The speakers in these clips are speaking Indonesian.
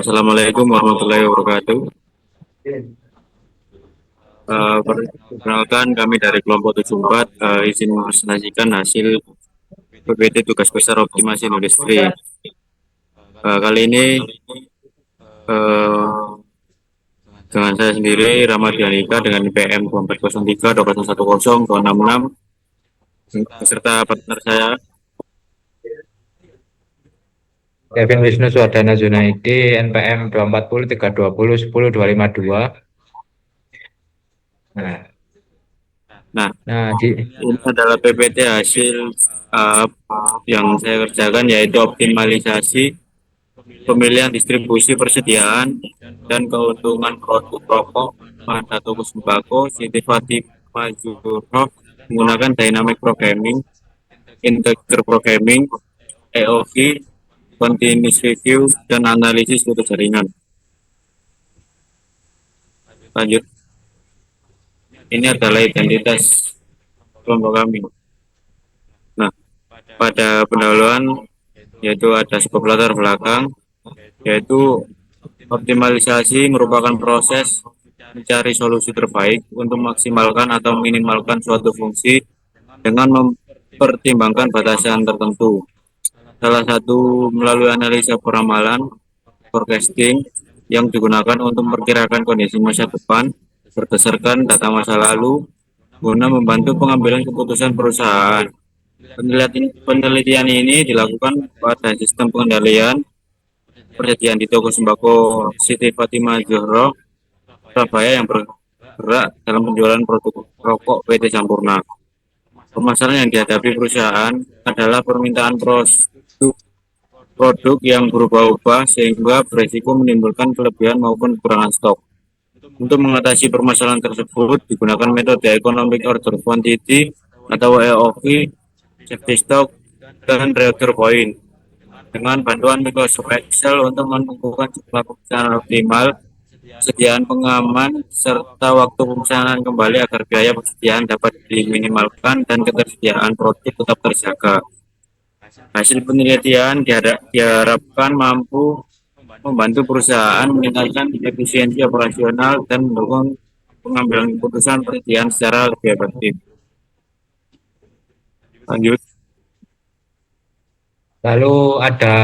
Assalamualaikum warahmatullahi wabarakatuh. Perkenalkan kami dari kelompok 74 izin mempresentasikan hasil PPT tugas besar optimasi industri. Kali ini uh, dengan saya sendiri Ramadhanika dengan PM 2403 210 266 beserta partner saya. Kevin Wisnu Suwardana Zunaidi, NPM 240 320 10 252. Nah, Nah, nah di ini adalah PPT hasil uh, yang saya kerjakan, yaitu optimalisasi pemilihan distribusi persediaan dan keuntungan produk rokok pada toko sembako Siti Fatimah Zuhro menggunakan dynamic programming, integer programming, EOV, continuous review, dan analisis rute jaringan. Lanjut, ini adalah identitas kelompok kami. Nah, pada pendahuluan yaitu ada skop latar belakang, yaitu optimalisasi merupakan proses mencari solusi terbaik untuk maksimalkan atau minimalkan suatu fungsi dengan mempertimbangkan batasan tertentu. Salah satu melalui analisa peramalan, forecasting, yang digunakan untuk memperkirakan kondisi masa depan berdasarkan data masa lalu guna membantu pengambilan keputusan perusahaan. Penelitian ini dilakukan pada sistem pengendalian persediaan di toko sembako Siti Fatimah Zuhro Surabaya yang bergerak dalam penjualan produk rokok PT Sampurna. Permasalahan yang dihadapi perusahaan adalah permintaan produk yang berubah-ubah sehingga beresiko menimbulkan kelebihan maupun kekurangan stok. Untuk mengatasi permasalahan tersebut digunakan metode Economic Order Quantity atau EOQ, safety stock, dan reactor point. Dengan bantuan Microsoft Excel untuk menentukan jumlah pemesanan optimal, persediaan pengaman, serta waktu pemesanan kembali agar biaya persediaan dapat diminimalkan dan ketersediaan produk tetap terjaga. Hasil penelitian diharapkan mampu membantu perusahaan meningkatkan efisiensi operasional dan mendukung pengambilan keputusan persediaan secara lebih efektif. Lanjut. lalu ada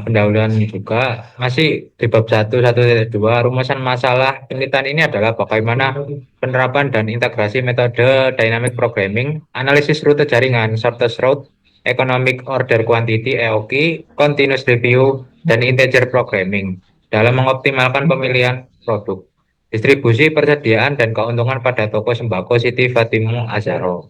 pendahuluan juga masih di bab 1.1.2. Rumusan masalah penelitian ini adalah bagaimana penerapan dan integrasi metode dynamic programming, analisis rute jaringan, shortest route, economic order quantity EOQ, continuous review, dan integer programming dalam mengoptimalkan pemilihan produk, distribusi persediaan dan keuntungan pada toko sembako Siti Fatimah Azharo.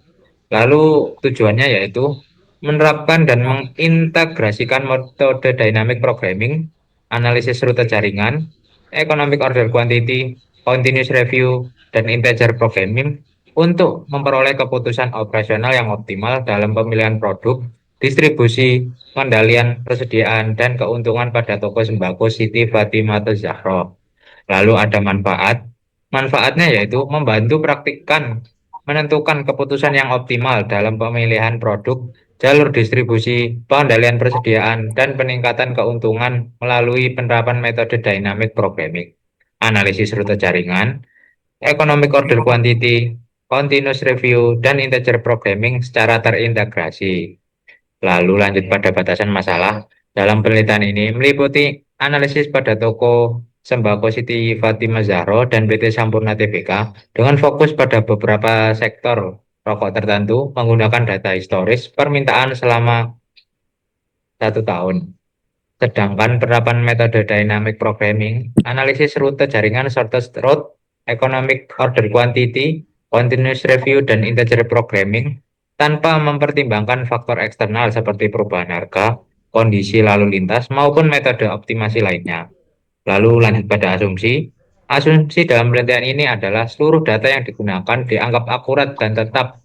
Lalu tujuannya yaitu menerapkan dan mengintegrasikan metode dynamic programming, analisis rute jaringan, economic order quantity, continuous review, dan integer programming untuk memperoleh keputusan operasional yang optimal dalam pemilihan produk, distribusi, pengendalian persediaan, dan keuntungan pada toko sembako Siti Fatimah Zahra. Lalu ada manfaat. Manfaatnya yaitu membantu praktikkan menentukan keputusan yang optimal dalam pemilihan produk, jalur distribusi, pengendalian persediaan, dan peningkatan keuntungan melalui penerapan metode dynamic programming, analisis rute jaringan, economic order quantity, continuous review, dan integer programming secara terintegrasi. Lalu lanjut pada batasan masalah. Dalam penelitian ini meliputi analisis pada toko sembako Siti Fatimah Zahro dan PT Sampurna Tbk dengan fokus pada beberapa sektor rokok tertentu menggunakan data historis permintaan selama 1 tahun. Sedangkan penerapan metode dynamic programming, analisis rute jaringan shortest route, economic order quantity, continuous review, dan integer programming tanpa mempertimbangkan faktor eksternal seperti perubahan harga, kondisi lalu lintas, maupun metode optimasi lainnya. Lalu lanjut pada asumsi. Asumsi dalam penelitian ini adalah seluruh data yang digunakan dianggap akurat dan tetap.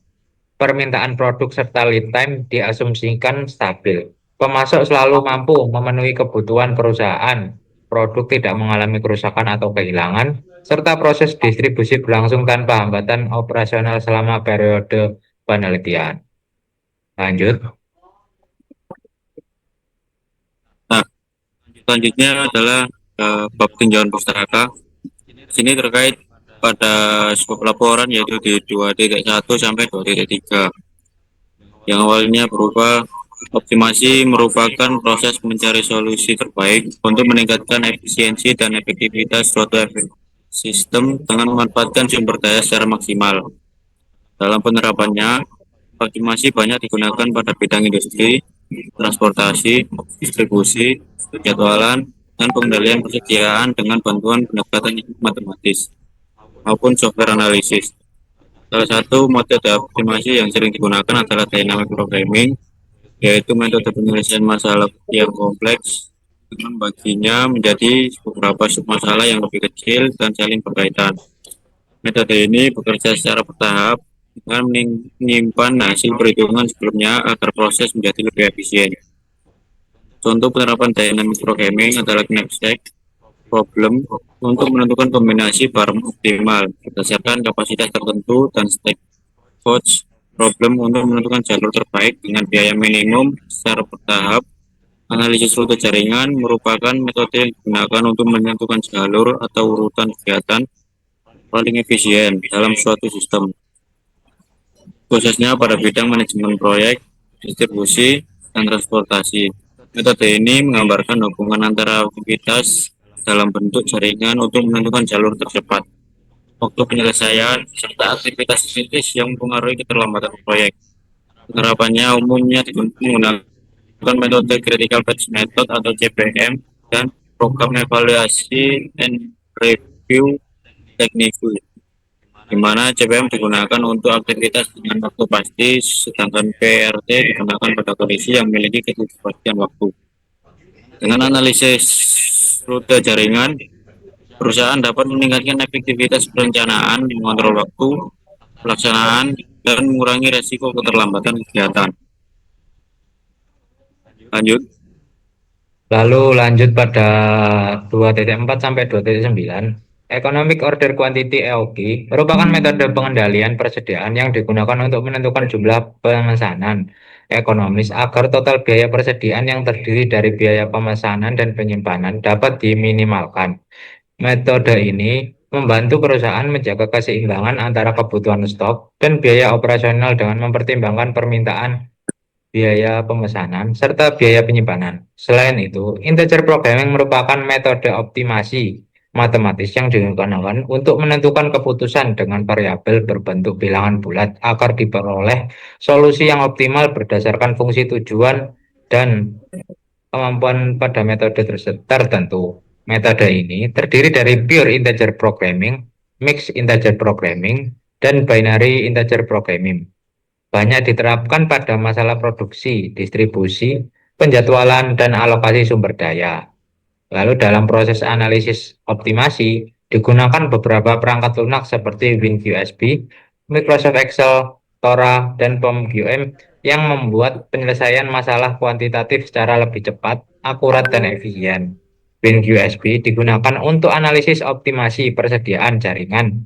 Permintaan produk serta lead time diasumsikan stabil. Pemasok selalu mampu memenuhi kebutuhan perusahaan. Produk tidak mengalami kerusakan atau kehilangan, serta proses distribusi berlangsung tanpa hambatan operasional selama periode penelitian. Lanjut. Nah, selanjutnya adalah bab tinjauan pustaka. Sini terkait pada skop laporan yaitu di 2.1 sampai 2.3. Yang awalnya berupa optimasi merupakan proses mencari solusi terbaik untuk meningkatkan efisiensi dan efektivitas suatu sistem dengan memanfaatkan sumber daya secara maksimal. Dalam penerapannya, optimasi banyak digunakan pada bidang industri, transportasi, distribusi, penjadwalan, dan pengendalian persediaan dengan bantuan pendekatan matematis maupun software analisis. Salah satu metode optimasi yang sering digunakan adalah dynamic programming, yaitu metode penyelesaian masalah yang kompleks dengan membaginya menjadi beberapa submasalah yang lebih kecil dan saling berkaitan. Metode ini bekerja secara bertahap dengan menyimpan hasil perhitungan sebelumnya agar proses menjadi lebih efisien. Contoh penerapan dynamic programming adalah knapsack problem untuk menentukan kombinasi barang optimal berdasarkan kapasitas tertentu dan stack coach problem untuk menentukan jalur terbaik dengan biaya minimum secara bertahap. Analisis rute jaringan merupakan metode yang digunakan untuk menentukan jalur atau urutan kegiatan paling efisien dalam suatu sistem, khususnya pada bidang manajemen proyek, distribusi, dan transportasi. Metode ini menggambarkan hubungan antara aktivitas dalam bentuk jaringan untuk menentukan jalur tercepat, waktu penyelesaian, serta aktivitas kritis yang mempengaruhi keterlambatan proyek. Penerapannya umumnya menggunakan metode Critical Path Method atau CPM dan program evaluasi and review teknik, di mana CPM digunakan untuk aktivitas dengan waktu pasti, sedangkan PRT digunakan pada kondisi yang memiliki ketidakpastian waktu. Dengan analisis rute jaringan, perusahaan dapat meningkatkan efektivitas perencanaan, mengontrol waktu, pelaksanaan, dan mengurangi resiko keterlambatan kegiatan. Lanjut. Lalu lanjut pada 2.4 sampai 2.9. Economic Order Quantity EOQ merupakan metode pengendalian persediaan yang digunakan untuk menentukan jumlah pemesanan ekonomis agar total biaya persediaan yang terdiri dari biaya pemesanan dan penyimpanan dapat diminimalkan. Metode ini membantu perusahaan menjaga keseimbangan antara kebutuhan stok dan biaya operasional dengan mempertimbangkan permintaan, biaya pemesanan, serta biaya penyimpanan. Selain itu, integer programming merupakan metode optimasi matematis yang digunakan untuk menentukan keputusan dengan variabel berbentuk bilangan bulat agar diperoleh solusi yang optimal berdasarkan fungsi tujuan dan kemampuan pada metode tertentu. Metode ini terdiri dari pure integer programming, mixed integer programming, dan binary integer programming. Banyak diterapkan pada masalah produksi, distribusi, penjadwalan, dan alokasi sumber daya. Lalu dalam proses analisis optimasi, digunakan beberapa perangkat lunak seperti WinQSP, Microsoft Excel, Tora, dan POM-QM yang membuat penyelesaian masalah kuantitatif secara lebih cepat, akurat, dan efisien. WinQSP digunakan untuk analisis optimasi persediaan jaringan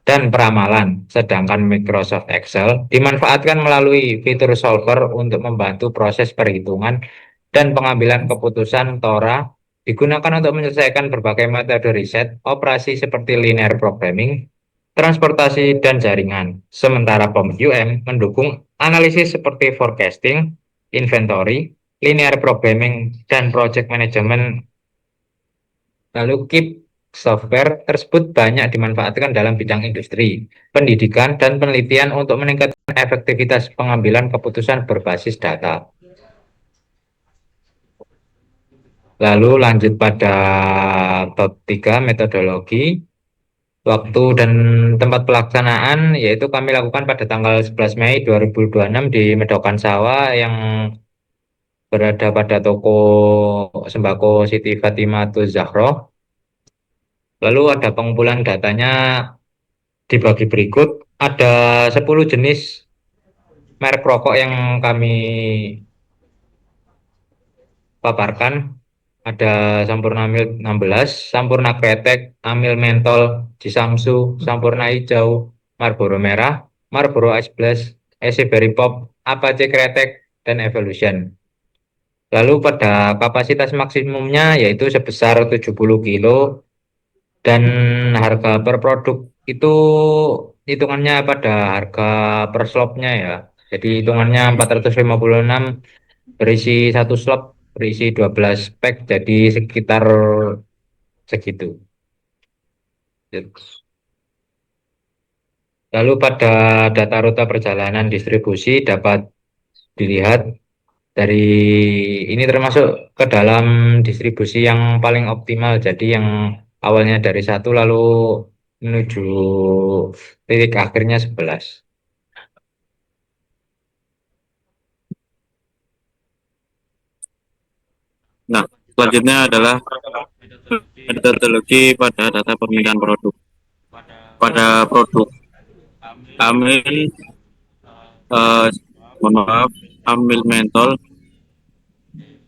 dan peramalan, sedangkan Microsoft Excel dimanfaatkan melalui fitur solver untuk membantu proses perhitungan dan pengambilan keputusan. Tora digunakan untuk menyelesaikan berbagai metode riset operasi seperti linear programming, transportasi, dan jaringan. Sementara POM-QM mendukung analisis seperti forecasting, inventory, linear programming, dan project management. Lalu KIP software tersebut banyak dimanfaatkan dalam bidang industri, pendidikan, dan penelitian untuk meningkatkan efektivitas pengambilan keputusan berbasis data. Lalu lanjut pada bab 3, metodologi, waktu dan tempat pelaksanaan, yaitu kami lakukan pada tanggal 11 Mei 2026 di Medokan Sawah yang berada pada toko sembako Siti Fatimatul Zahroh. Lalu ada pengumpulan datanya dibagi berikut. Ada 10 jenis merek rokok yang kami paparkan. Ada Sampurna Milk 16, Sampurna Kretek, Amil Mentol, Cisamsu, Sampurna Hijau, Marlboro Merah, Marlboro Ice Blast, EC Berry Pop, Apache Kretek, dan Evolution. Lalu pada kapasitas maksimumnya yaitu sebesar 70 kilo dan harga per produk itu hitungannya pada harga per slopnya ya. Jadi hitungannya 456 berisi satu slop berisi 12 pack jadi sekitar segitu. Lalu pada data rute perjalanan distribusi dapat dilihat dari ini termasuk ke dalam distribusi yang paling optimal. Jadi yang awalnya dari satu lalu menuju titik akhirnya 11. Nah, selanjutnya adalah metodologi pada data permintaan produk. Pada produk amil, eh, mohon maaf, amil mentol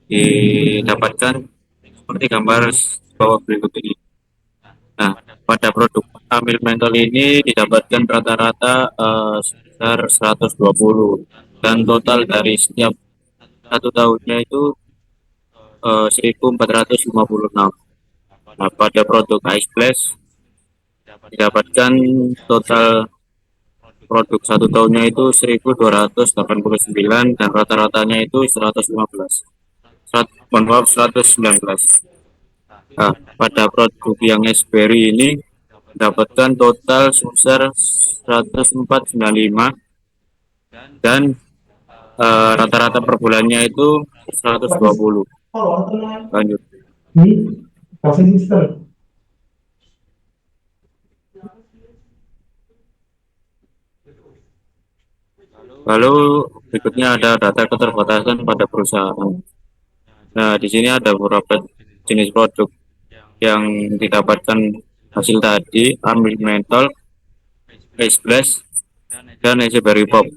didapatkan seperti gambar bawah berikut ini. Nah, pada produk amil mentol ini didapatkan rata-rata sebesar 120 dan total dari setiap satu tahunnya itu 1456. Nah, pada produk Ice Blast didapatkan total produk satu tahunnya itu 1289 dan rata-ratanya itu 115. Mohon maaf 119. Nah, pada produk yang Xberry ini mendapatkan total sebesar 1495 dan rata-rata per bulannya itu 120. Lanjut. Lalu berikutnya ada data keterbatasan pada perusahaan. Nah, di sini ada beberapa jenis produk yang didapatkan hasil tadi, ambil mentol, ice blast, dan Berry pop.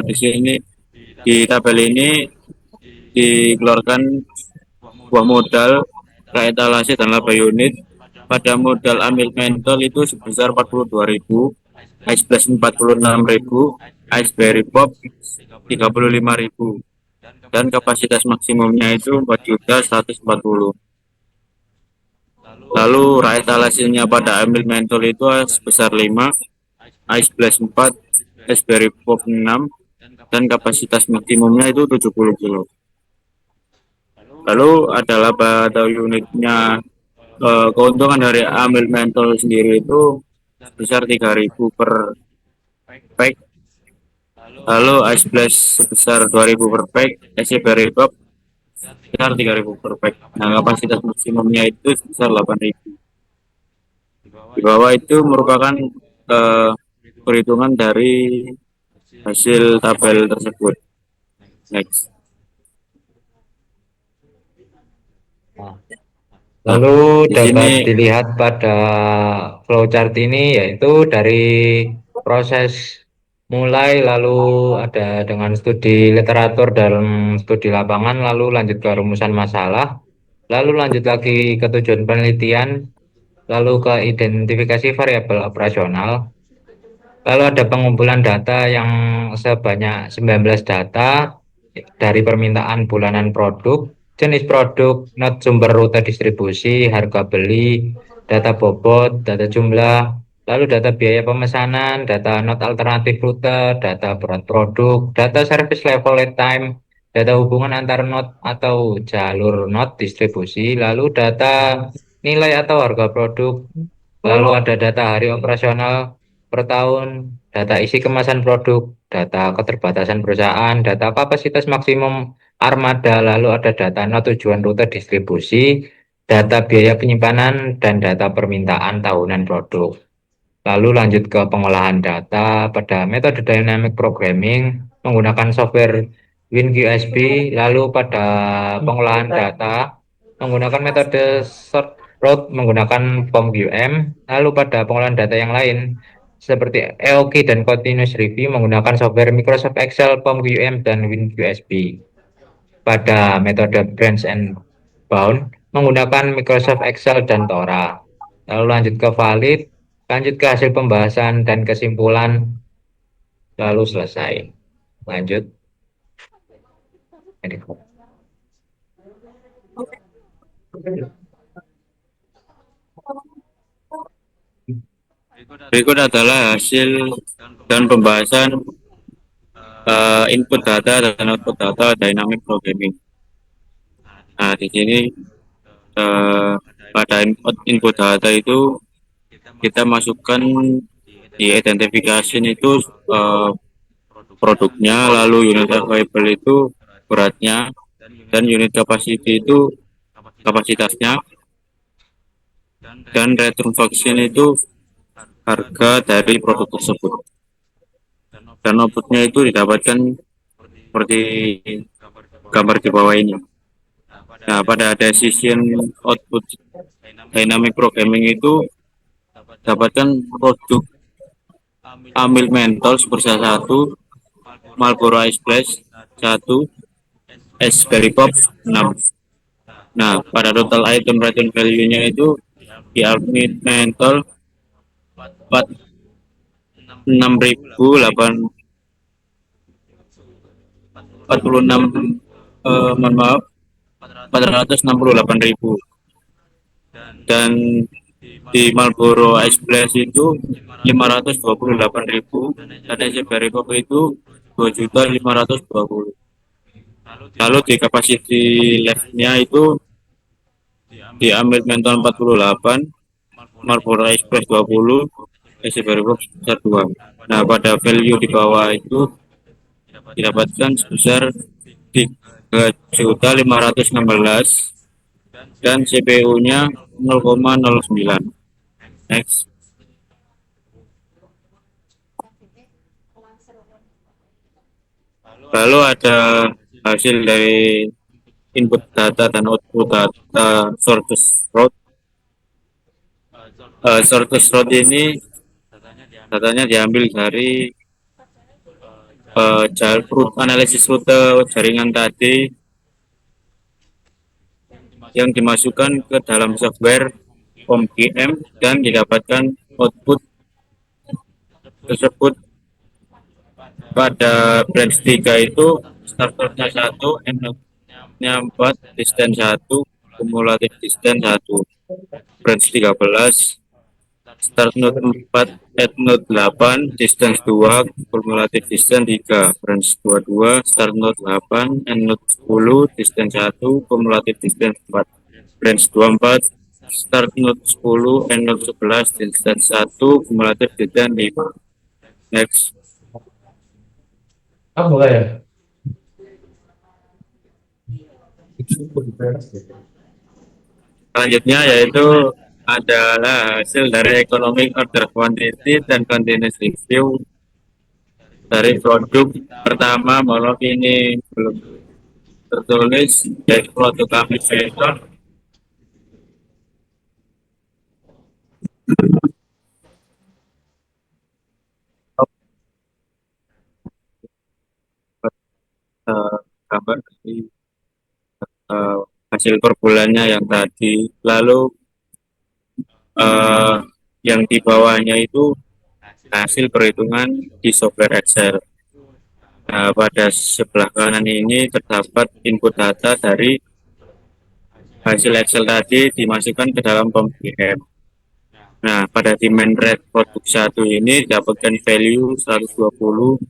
Di sini di tabel ini dikeluarkan buah modal, etalase dan laba unit. Pada modal ambil mentol itu sebesar 42.000, ice blast 46.000, ice berry pop 35.000 dan kapasitas maksimumnya itu 4.140. Lalu rakyat etalasinya pada ambil mentol itu sebesar 5, ice blast 4, ice berry pop 6 dan kapasitas maksimumnya itu 70 kilo. Lalu ada laba atau unitnya, keuntungan dari ambil mentol sendiri itu sebesar 3.000 per pack. Lalu ice blast sebesar 2.000 per pack, ice berry pop sekitar 3.000 per pack. Nah, kapasitas maksimumnya itu sebesar 8.000. Di bawah itu merupakan eh, perhitungan dari hasil tabel tersebut. Next. Nah, Lalu di sini dapat dilihat pada flowchart ini yaitu dari proses mulai lalu ada dengan studi literatur dalam studi lapangan lalu lanjut ke rumusan masalah lalu lanjut lagi ke tujuan penelitian lalu ke identifikasi variabel operasional. Lalu ada pengumpulan data yang sebanyak 19 data dari permintaan bulanan produk, jenis produk, not sumber rute distribusi, harga beli, data bobot, data jumlah, lalu data biaya pemesanan, data not alternatif rute, data berat produk, data service level lead time, data hubungan antar not atau jalur not distribusi, lalu data nilai atau harga produk, lalu ada data hari operasional per tahun, data isi kemasan produk, data keterbatasan perusahaan, data kapasitas maksimum armada, lalu ada data not tujuan rute distribusi, data biaya penyimpanan, dan data permintaan tahunan produk. Lalu lanjut ke pengolahan data pada metode dynamic programming menggunakan software WinQSP, lalu pada pengolahan data menggunakan metode sort route menggunakan POM-QM, lalu pada pengolahan data yang lain seperti EOQ dan Continuous Review menggunakan software Microsoft Excel, POM-QM, dan WinQSP. Pada metode branch and bound menggunakan Microsoft Excel dan Tora. Lalu lanjut ke valid, lanjut ke hasil pembahasan dan kesimpulan, lalu selesai. Lanjut. Berikut adalah hasil dan pembahasan input data dan output data dynamic programming. Nah, di sini eh, pada input data itu kita masukkan di identification itu eh, produknya, lalu unit available itu beratnya, dan unit capacity itu kapasitasnya, dan return function itu harga dari produk tersebut. Dan outputnya itu didapatkan seperti gambar di bawah ini. Nah, pada decision output dynamic programming itu dapatkan produk amil mentol bersama satu, Marlboro Ice Blast 1, Berry Pop 6. Nah, pada total item return value-nya itu di amil mentol 46, mohon maaf, 468.000, dan di Marlboro Ice Blast itu 528.000, dan Berry Pop itu 2.520.000. Lalu di capacity left-nya itu diambil mental 48, Marlboro Express 20, Berry Pop 2. Nah, pada value di bawah itu didapatkan sebesar 3.516 dan CPU-nya 0,09. Next. Lalu ada hasil dari input data dan output data source road. Source road ini datanya diambil dari analisis rute jaringan tadi yang dimasukkan ke dalam software POM-GM dan didapatkan output tersebut pada branch 3 itu starternya 1, endnya 4, distance 1, kumulatif distance 1. Branch 13 start node 4, end node 8, distance 2, kumulatif distance 3. Branch 22 start node 8, end node 10, distance 1, kumulatif distance 4. Branch 24 start node 10, end node 11, distance 1, kumulatif distance 5. Next. Oh, boleh ya? Selanjutnya yaitu adalah hasil dari economic order quantity dan continuous review dari produk pertama. Maaf ini belum tertulis, dari produk kami fashion gambar dari uh, hasil per bulannya yang tadi. Lalu uh, yang di bawahnya itu hasil perhitungan di software Excel. Nah, pada sebelah kanan ini terdapat input data dari hasil Excel tadi dimasukkan ke dalam POM-GM. Nah, pada demand rate produk 1 ini dapatkan value 120,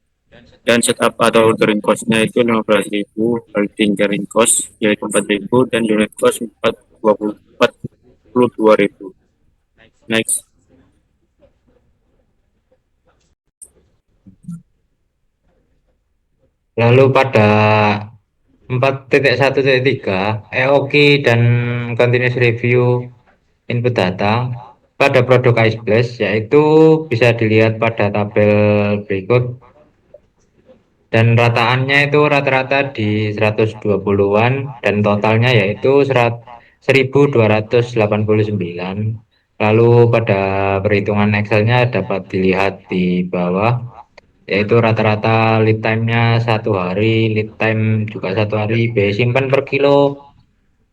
dan setup atau ordering cost-nya itu 15.000, holding carrying cost yaitu 4.000, dan unit cost 42.000. Next. Lalu pada 4.1.3 EOKI dan continuous review input data pada produk Ice Blast, yaitu bisa dilihat pada tabel berikut, dan rataannya itu rata-rata di 120-an dan totalnya yaitu 1.289. Lalu pada perhitungan Excelnya dapat dilihat di bawah, yaitu rata-rata lead time-nya 1 hari, lead time juga 1 hari, biaya simpan per kilo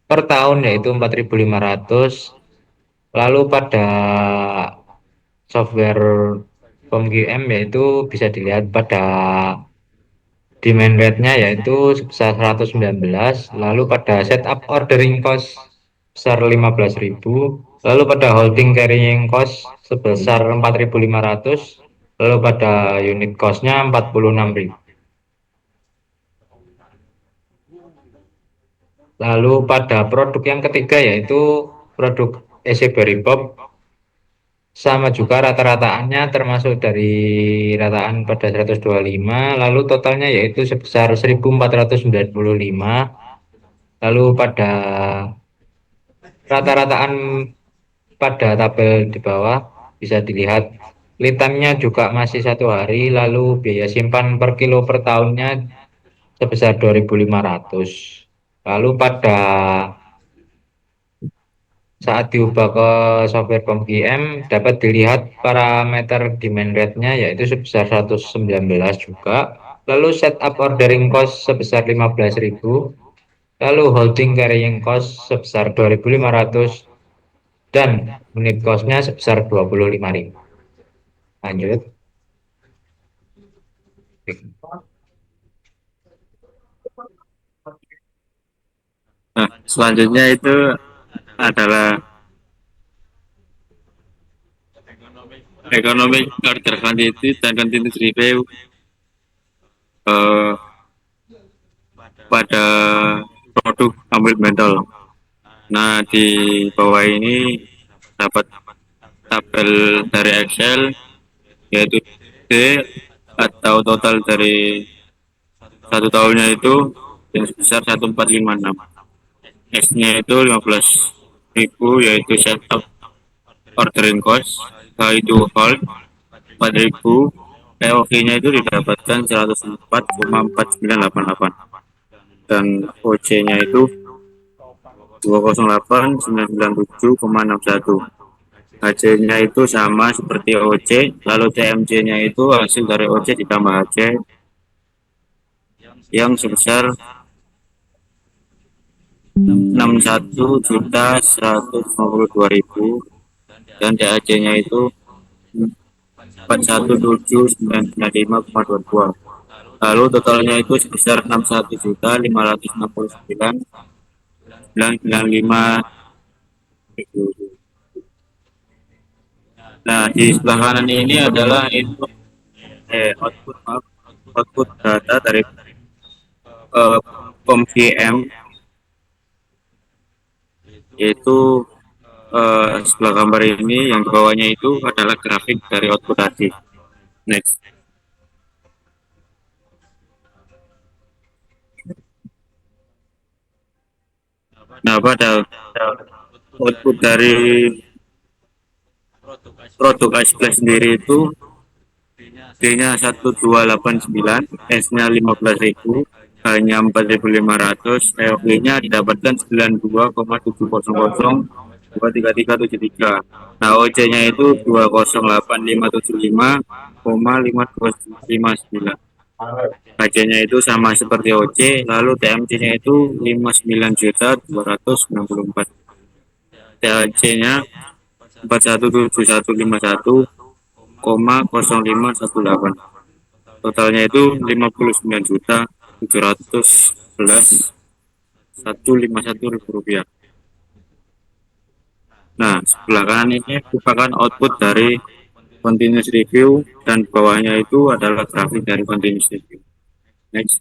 per tahun yaitu 4.500. Lalu pada software POM-GM yaitu bisa dilihat pada demand rate-nya yaitu sebesar 119, lalu pada setup ordering cost sebesar 15.000, lalu pada holding carrying cost sebesar 4.500, lalu pada unit cost-nya 46.000. Lalu pada produk yang ketiga yaitu produk EC Berry Pop, sama juga rata-rataannya termasuk dari rataan pada 125, lalu totalnya yaitu sebesar 1.495. Lalu pada rata-rataan pada tabel di bawah bisa dilihat lead time-nya juga masih 1 hari, lalu biaya simpan per kilo per tahunnya sebesar 2.500. Lalu pada saat diubah ke software POM dapat dilihat parameter demand rate-nya yaitu sebesar 119 juga. Lalu setup ordering cost sebesar 15.000, lalu holding carrying cost sebesar 2.500 dan unit cost-nya sebesar 25.000. Lanjut. Nah, selanjutnya itu adalah economic order quantity dan continuous review eh, pada produk ambil mentol. Nah, di bawah ini dapat tabel dari Excel, yaitu D atau total dari satu tahunnya itu yang sebesar 1456. S-nya itu 15.000, yaitu setup ordering cost, H itu hold 4.000, POV-nya itu didapatkan 104,4988, dan OC-nya itu 208.997,61. HC-nya itu sama seperti OC, lalu TMC-nya itu hasil dari OC ditambah HC yang sebesar 61.152.000, dan DAC-nya itu 41.795,22. Lalu totalnya itu sebesar 61.599.95. Nah, di sebelah kanan ini adalah input output, maaf, output data dari POM-VM, yaitu sebelah gambar ini yang di bawahnya itu adalah grafik dari output tadi. Next. Nah, pada output dari produk ice flash sendiri itu D-nya 1289, S-nya 15.000, hanya 4.500, EOG-nya didapatkan 92,700,23373. Nah, OC-nya itu 208.575,5259. HC-nya itu sama seperti OC, lalu TMC-nya itu 59.264. THC-nya 417151,0518. Totalnya itu 59.711.151 rupiah. Nah, sebelah kanan ini merupakan output dari continuous review, dan bawahnya itu adalah grafik dari continuous review. Next.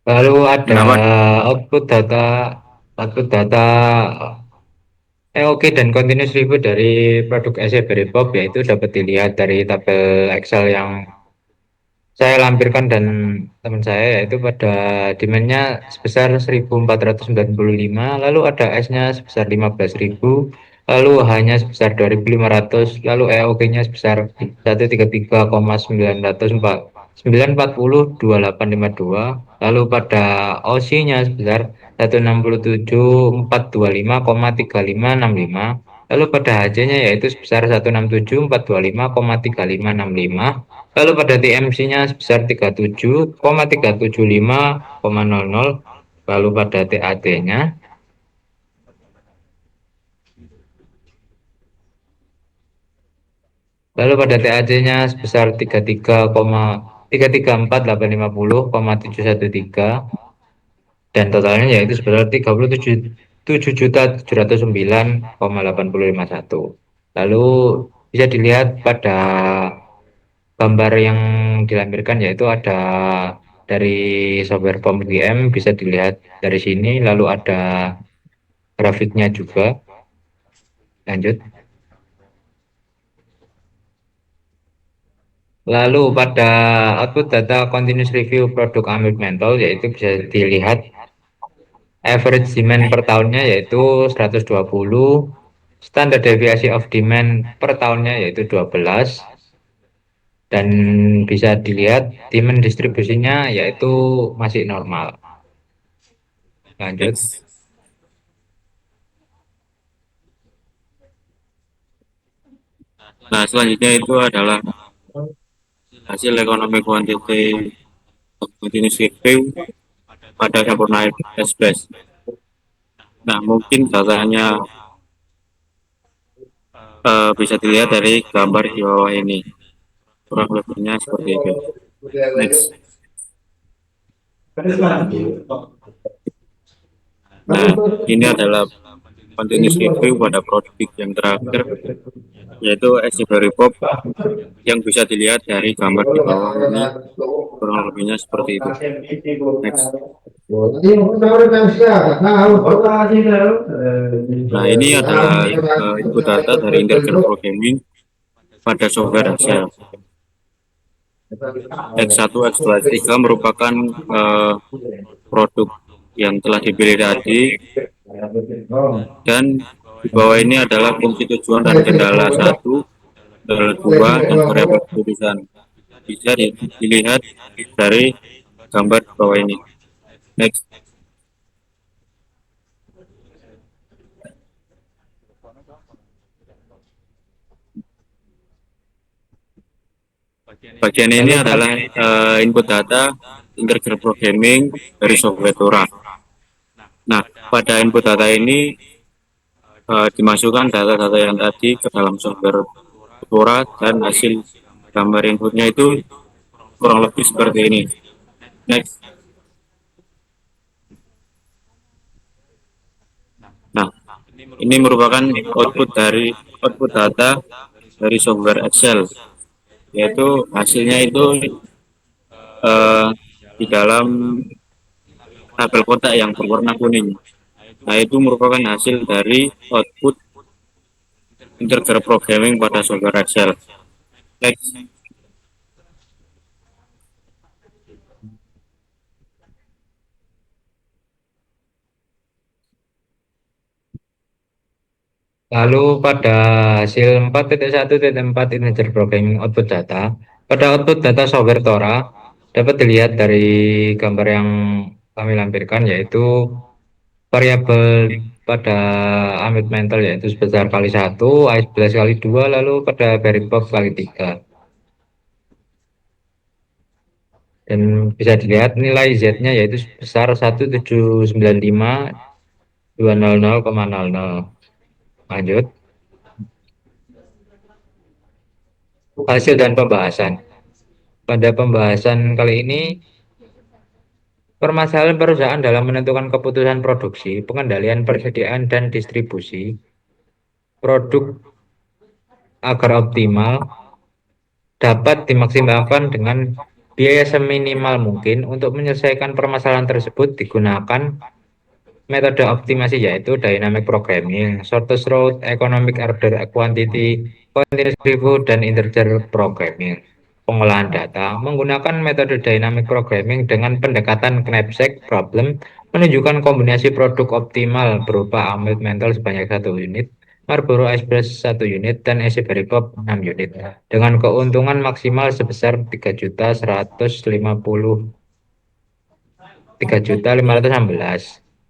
Lalu ada Kenapa? output data output data oke, dan continuous review dari produk EC Berry Pop yaitu dapat dilihat dari tabel Excel yang saya lampirkan dan teman saya, yaitu pada demandnya sebesar 1.495, lalu ada S-nya sebesar 15.000, lalu H-nya sebesar 2.500, lalu EOG-nya sebesar 133,940,940,2852, lalu pada OC-nya sebesar 167.425,3565, lalu pada HC-nya yaitu sebesar 167.425,3565. Lalu pada TMC-nya sebesar 37,375,00. Lalu pada TAT-nya Lalu pada TAC-nya sebesar 33,334850,713 dan totalnya yaitu sebesar 37.709,8051. Lalu bisa dilihat pada gambar yang dilampirkan yaitu ada dari software POM bisa dilihat dari sini, lalu ada grafiknya juga. Lanjut. Lalu pada output data continuous review produk Amit Menthol yaitu bisa dilihat average demand per tahunnya yaitu 120, standar deviasi of demand per tahunnya yaitu 12, dan bisa dilihat demand distribusinya yaitu masih normal. Lanjut. Next. Nah, selanjutnya itu adalah hasil ekonomi kuantiti continuous review pada Sampurna Express. Nah, mungkin datanya bisa dilihat dari gambar di bawah ini. Kurang lebihnya seperti itu. Next. Nah, ini adalah continuous review pada produk yang terakhir, yaitu Strawberry Pop, yang bisa dilihat dari gambar di bawah ini. Kurang lebihnya seperti itu. Next. Nah, ini adalah input data dari integer programming pada software Excel. X1, X2, X3 merupakan produk yang telah dipilih tadi, dan di bawah ini adalah fungsi tujuan dan kendala 1, kendala 2, dan variabel keputusan. Bisa dilihat dari gambar di bawah ini. Next. Bagian ini adalah input data integer programming dari software Tora. Nah, pada input data ini dimasukkan data-data yang tadi ke dalam software Tora, dan hasil gambar inputnya itu kurang lebih seperti ini. Next. Nah, ini merupakan output data dari software Excel, yaitu hasilnya itu eh, di dalam tabel kotak yang berwarna kuning. Nah, itu merupakan hasil dari output integer programming pada software Excel. Next. Lalu pada hasil 4.1.4 integer programming output data, pada output data software Tora dapat dilihat dari gambar yang kami lampirkan yaitu variabel pada Amit Mental yaitu sebesar kali 1, A11 kali 2, lalu pada variable kali 3. Dan bisa dilihat nilai Z-nya yaitu sebesar 1795.200,00. Lanjut. Hasil dan pembahasan. Pada pembahasan kali ini, permasalahan perusahaan dalam menentukan keputusan produksi, pengendalian persediaan dan distribusi produk agar optimal dapat dimaksimalkan dengan biaya seminimal mungkin. Untuk menyelesaikan permasalahan tersebut digunakan metode optimasi yaitu dynamic programming, shortest route, economic order quantity, continuous review, dan integer programming. Pengolahan data menggunakan metode dynamic programming dengan pendekatan knapsack problem menunjukkan kombinasi produk optimal berupa Amit Mental sebanyak 1 unit, Marlboro Express 1 unit, dan Raspberry Pop 6 unit dengan keuntungan maksimal sebesar 3.516.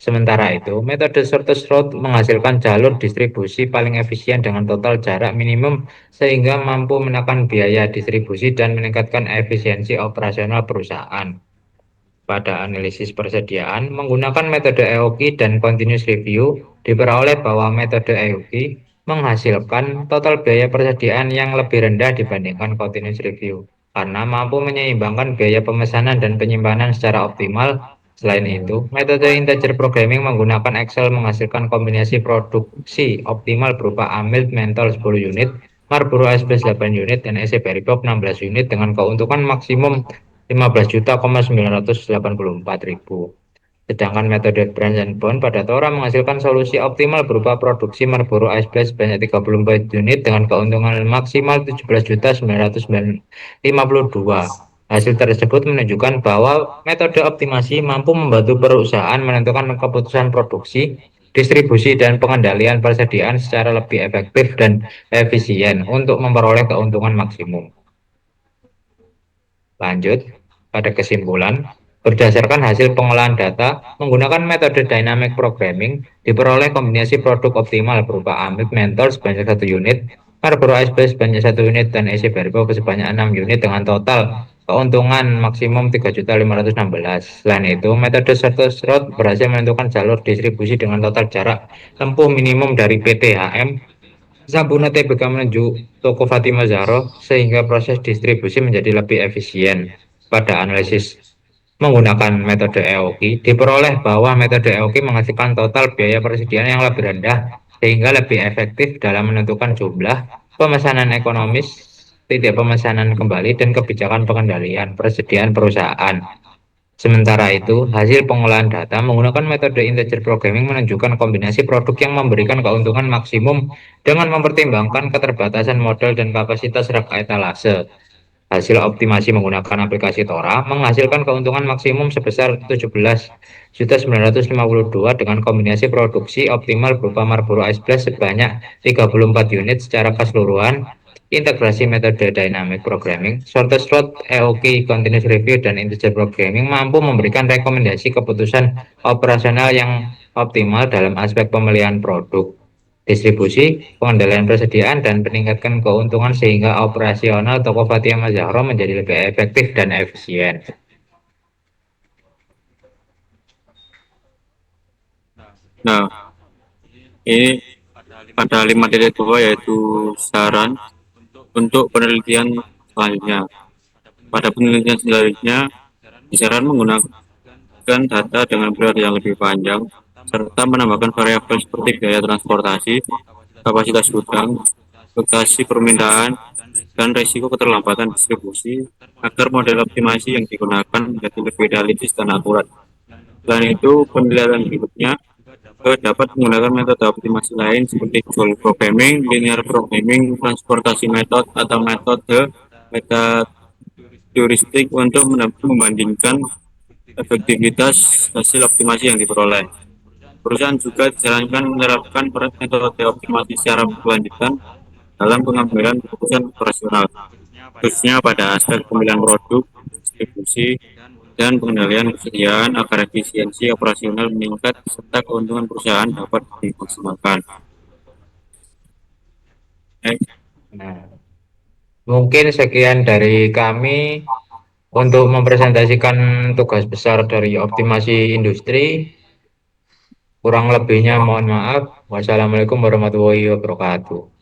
Sementara itu, metode shortest route menghasilkan jalur distribusi paling efisien dengan total jarak minimum sehingga mampu menekan biaya distribusi dan meningkatkan efisiensi operasional perusahaan. Pada analisis persediaan, menggunakan metode EOKI dan continuous review, diperoleh bahwa metode EOKI menghasilkan total biaya persediaan yang lebih rendah dibandingkan continuous review karena mampu menyeimbangkan biaya pemesanan dan penyimpanan secara optimal. Selain itu, metode integer programming menggunakan Excel menghasilkan kombinasi produksi optimal berupa AMILT mentol 10 unit, Marlboro Ice Blast 8 unit, dan EC Berry Pop 16 unit dengan keuntungan maksimum 15.984.000. Sedangkan metode Branch and Bond pada Tora menghasilkan solusi optimal berupa produksi Marlboro Ice Blast sebanyak 34 unit dengan keuntungan maksimal 17.952. Hasil tersebut menunjukkan bahwa metode optimasi mampu membantu perusahaan menentukan keputusan produksi, distribusi, dan pengendalian persediaan secara lebih efektif dan efisien untuk memperoleh keuntungan maksimum. Lanjut, pada kesimpulan, berdasarkan hasil pengolahan data, menggunakan metode dynamic programming, diperoleh kombinasi produk optimal berupa Amit Mentor sebanyak 1 unit, Marlboro Ice Blast sebanyak 1 unit, dan AC Barbo sebanyak 6 unit dengan total keuntungan maksimum 3.516. Selain itu, metode Shortest Route berhasil menentukan jalur distribusi dengan total jarak tempuh minimum dari PTHM Sampurna TBK menuju toko Fatima Zahro sehingga proses distribusi menjadi lebih efisien. Pada analisis menggunakan metode EOKI, diperoleh bahwa metode EOKI menghasilkan total biaya persediaan yang lebih rendah sehingga lebih efektif dalam menentukan jumlah, pemesanan ekonomis, tidak pemesanan kembali, dan kebijakan pengendalian persediaan perusahaan. Sementara itu, hasil pengolahan data menggunakan metode integer programming menunjukkan kombinasi produk yang memberikan keuntungan maksimum dengan mempertimbangkan keterbatasan modal dan kapasitas rak etalase. Hasil optimasi menggunakan aplikasi Tora menghasilkan keuntungan maksimum sebesar 17.952 dengan kombinasi produksi optimal berupa Marlboro Ice Blast sebanyak 34 unit secara keseluruhan, integrasi metode dynamic programming, shortest route, EOK, continuous review, dan integer programming mampu memberikan rekomendasi keputusan operasional yang optimal dalam aspek pemilihan produk, distribusi, pengendalian persediaan, dan meningkatkan keuntungan sehingga operasional toko Fatima Zahro menjadi lebih efektif dan efisien. Nah, ini pada 5.2 yaitu saran untuk penelitian selanjutnya. Pada penelitian selanjutnya, disarankan menggunakan data dengan periode yang lebih panjang, serta menambahkan variabel seperti biaya transportasi, kapasitas gudang, fluktuasi permintaan, dan risiko keterlambatan distribusi, agar model optimasi yang digunakan menjadi lebih realistis dan akurat. Selain itu, penelitian berikutnya dapat menggunakan metode optimasi lain seperti goal programming, linear programming, transportasi method, atau metode metaheuristik untuk membandingkan efektivitas hasil optimasi yang diperoleh. Perusahaan juga disarankan menerapkan metode optimasi secara berkelanjutan dalam pengambilan keputusan operasional, khususnya pada aspek pemilihan produk, distribusi, dan pengendalian kesediaan agar efisiensi operasional meningkat serta keuntungan perusahaan dapat dimaksimalkan. Nah, mungkin sekian dari kami untuk mempresentasikan tugas besar dari optimasi industri. Kurang lebihnya mohon maaf. Wassalamualaikum warahmatullahi wabarakatuh.